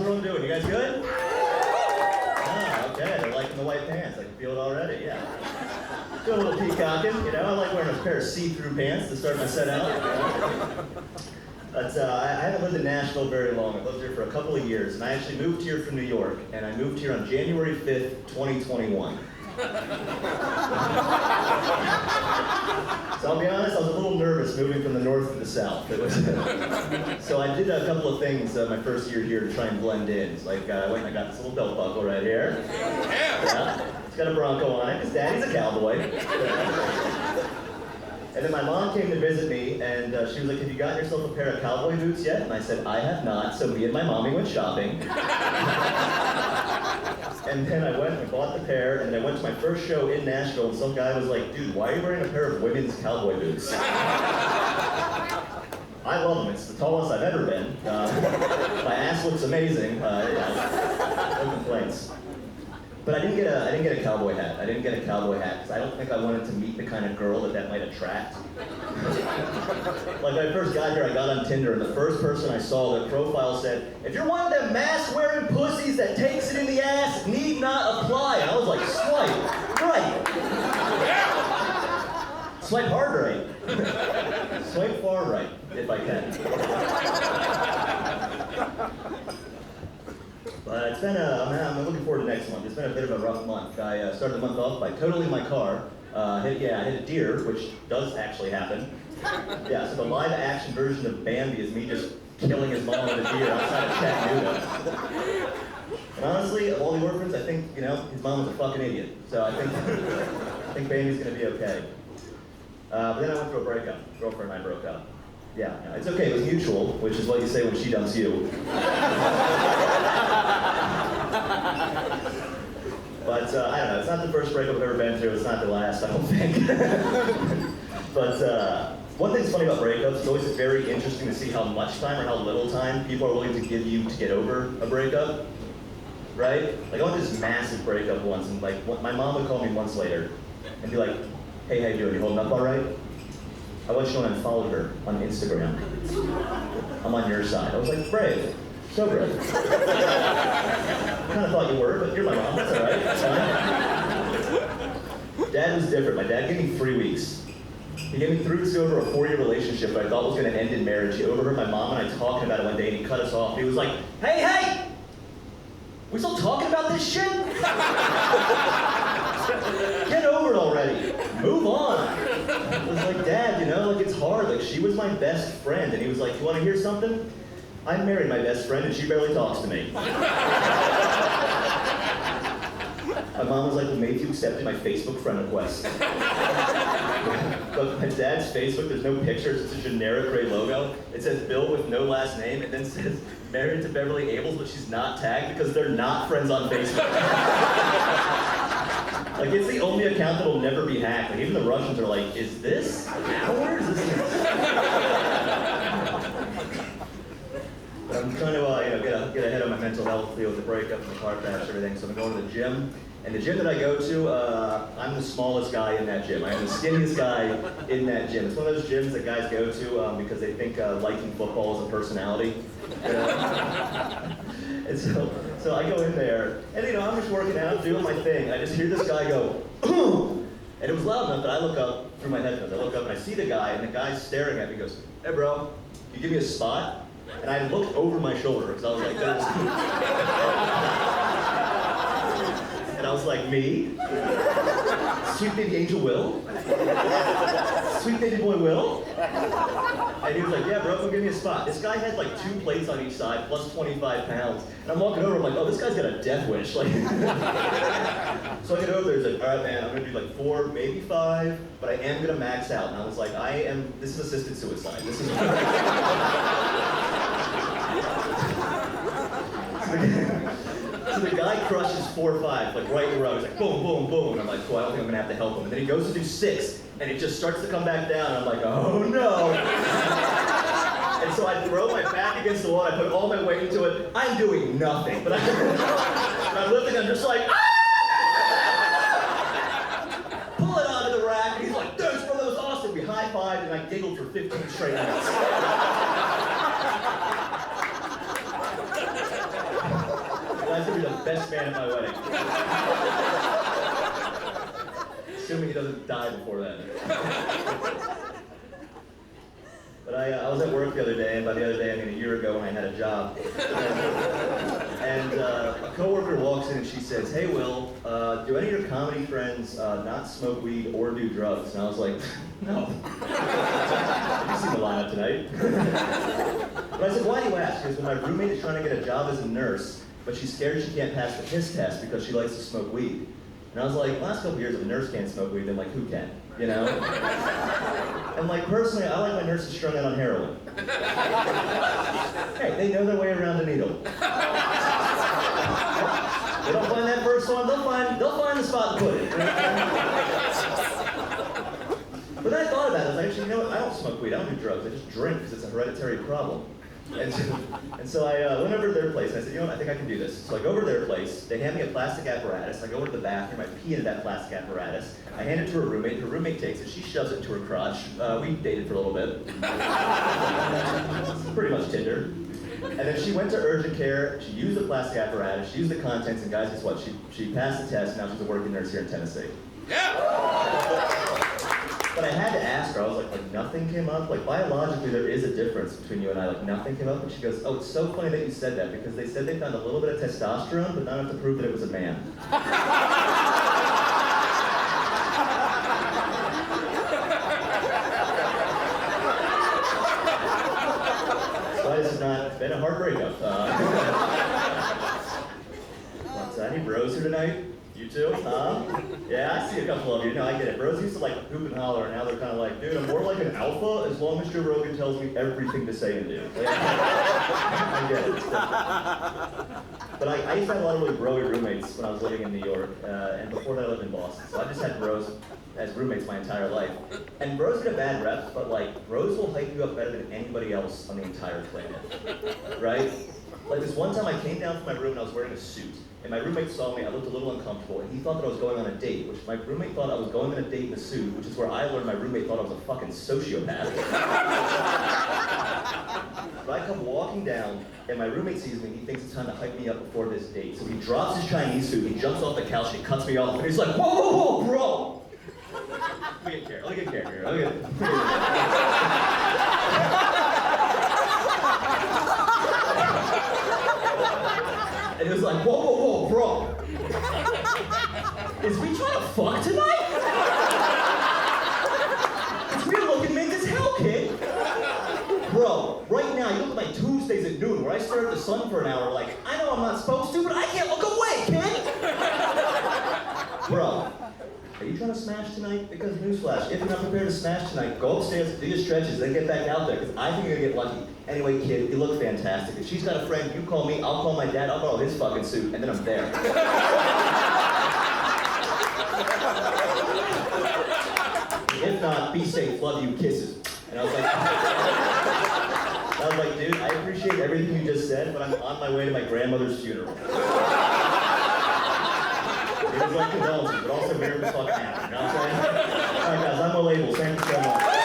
everyone doing? You guys good? Ah, okay, they're liking the white pants. I can feel it already, yeah. Doing a little peacocking, you know. I like wearing a pair of see-through pants to start my set out. You know? But I haven't lived in Nashville very long. I've lived here for a couple of years, and I actually moved here from New York, and I moved here on January 5th, 2021. So I'll be honest, I was a little nervous moving from the north to the south. It was so I did a couple of things my first year here to try and blend in. Like I went and I got this little belt buckle right here. Yeah. It's got a Bronco on it because Daddy's a cowboy. And then my mom came to visit me, and she was like, "Have you gotten yourself a pair of cowboy boots yet?" And I said, "I have not." So me and my mommy went shopping. And then I went and bought the pair, and then I went to my first show in Nashville, and some guy was like, "Dude, why are you wearing a pair of women's cowboy boots?" I love them. It's the tallest I've ever been. My ass looks amazing. Yeah, no complaints. But I didn't get a cowboy hat. I didn't get a cowboy hat because I don't think I wanted to meet the kind of girl that might attract. Like when I first got here, I got on Tinder, and the first person I saw, their profile said, "If you're one of them mask-wearing pussies that takes it in the ass, need not apply." And I was like, swipe right. Swipe hard right. Swipe far right, if I can. But it's been I'm looking forward to next month. It's been a bit of a rough month. I started the month off by totaling my car. I hit a deer, which does actually happen. Yeah, so the live action version of Bambi is me just killing his mom with a deer outside of Chattanooga. And honestly, of all the orphans, I think, his mom was a fucking idiot. So I think Bambi's gonna be okay. But then I went through a breakup. Girlfriend and I broke up. Yeah, it's okay, it was mutual, which is what you say when she dumps you. But I don't know, it's not the first breakup I've ever been through, it's not the last, I don't think. But one thing's funny about breakups, it's always very interesting to see how much time or how little time people are willing to give you to get over a breakup, right? Like I went through this massive breakup once, and like my mom would call me months later and be like, "Hey, how you doing? You holding up all right?" I want you to know I unfollowed her on Instagram. I'm on your side. I was like, brave. So brave. Kind of thought you were, but you're my mom. That's all right. That's fine. Dad was different. My dad gave me 3 weeks. He gave me 3 weeks to go over a 4-year relationship that I thought was going to end in marriage. He overheard my mom and I talking about it one day, and he cut us off. He was like, hey! We still talking about this shit? Get over it already. Move on. I was like, Dad, like it's hard. Like she was my best friend. And he was like, you want to hear something? I married my best friend and she barely talks to me. My mom was like, well, maybe you accepted my Facebook friend request. But my dad's Facebook, there's no pictures. It's a generic gray logo. It says Bill with no last name, and then says married to Beverly Abeles, but she's not tagged because they're not friends on Facebook. Like, it's the only account that'll never be hacked. Like, even the Russians are like, is this ours? I'm trying to, get ahead of my mental health deal with the breakup and the car crash and everything. So I'm going to the gym. And the gym that I go to, I'm the smallest guy in that gym. I am the skinniest guy in that gym. It's one of those gyms that guys go to because they think liking football is a personality. And so I go in there, and I'm just working out, doing my thing. I just hear this guy go, and it was loud enough that I look up through my headphones. I look up and I see the guy, and the guy's staring at me. He goes, "Hey, bro, can you give me a spot?" And I looked over my shoulder because I was like, "There's." And I was like, "Me? Sweet baby angel Will? Sweet baby boy Will?" And he was like, "Yeah, bro, come give me a spot." This guy had like 2 plates on each side, plus 25 pounds. And I'm walking over, I'm like, oh, this guy's got a death wish. Like, so I get over there, he's like, all right, man, I'm gonna do like 4, maybe 5, but I am gonna max out. And I was like, this is assisted suicide. This is. So the guy crushes 4 or 5, like right in a row. He's like, boom, boom, boom. And I'm like, cool, I don't think I'm gonna have to help him. And then he goes to do 6, and it just starts to come back down. And I'm like, oh no. And so I throw my back against the wall, I put all my weight into it. I'm doing nothing, but I'm lifting, I'm just like, ah! Pull it onto the rack, and he's like, thanks, bro, that was awesome. We high-fived, and I giggled for 15 straight minutes. best man at my wedding. Assuming he doesn't die before then. But I was at work the other day, and by the other day I mean a year ago when I had a job. And a coworker walks in and she says, "Hey Will, do any of your comedy friends not smoke weed or do drugs?" And I was like, "No." You've seen the lineup tonight. But I said, "Why do you ask?" Because my roommate is trying to get a job as a nurse, but she's scared she can't pass the piss test because she likes to smoke weed. And I was like, last couple years, if a nurse can't smoke weed, then like who can? You know? And like personally, I like my nurses strung out on heroin. Hey, they know their way around a needle. They don't find that first one, they'll find the spot to put it. But then I thought about it, I was like, actually, you know what, I don't smoke weed, I don't do drugs, I just drink because it's a hereditary problem. And so I went over to their place and I said, you know what, I think I can do this. So I go over to their place, they hand me a plastic apparatus, I go into the bathroom, I pee into that plastic apparatus, I hand it to her roommate takes it, she shoves it into her crotch. We dated for a little bit. Pretty much Tinder. And then she went to urgent care, she used the plastic apparatus, she used the contents, and guys, guess what? She passed the test, now she's a working nurse here in Tennessee. Yeah! But I had to ask her, I was like nothing came up? Like biologically there is a difference between you and I, like nothing came up? And she goes, "Oh, it's so funny that you said that because they said they found a little bit of testosterone, but not enough to prove that it was a man." So this has not been a hard breakup. Any bros here tonight? You too? Huh? Yeah, I see a couple of you. No, I get it. Bros used to like hoop and holler, and now they're kind of like, dude, I'm more like an alpha as long as Joe Rogan tells me everything to say and do. Like, I get it. But I used to have a lot of really bro-y roommates when I was living in New York, and before that I lived in Boston. So I just had bros as roommates my entire life. And bros get a bad rep, but like, bros will hype you up better than anybody else on the entire planet. Right? Like this one time I came down from my room and I was wearing a suit. And my roommate saw me, I looked a little uncomfortable, and he thought that I was going on a date, which my roommate thought I was going on a date in a suit, which is where I learned my roommate thought I was a fucking sociopath. But I come walking down, and my roommate sees me, and he thinks it's time to hype me up before this date. So he drops his Chinese suit, he jumps off the couch, and he cuts me off, and he's like, "Whoa, whoa, whoa, bro!" Let me get care here. And he was like, "Whoa, whoa, whoa, bro. Is we trying to fuck tonight? It's weird looking mink as hell, kid. Bro, right now, you look at my Tuesdays at noon where I stare at the sun for an hour like, I know I'm not supposed to, but I can't look away, kid. Bro, are you trying to smash tonight? Because newsflash, if you're not prepared to smash tonight, go upstairs, do your stretches, then get back out there, because I think you're gonna get lucky. Anyway, kid, you look fantastic. If she's got a friend, you call me, I'll call my dad, I'll borrow his fucking suit, and then I'm there." If not, be safe, love you, kisses. And I was like, dude, I appreciate everything you just said, but I'm on my way to my grandmother's funeral. It was like condolences, but also miracles fucking happen, you know what I'm saying? All right, guys, I'm Will Abeles. Thank you so much.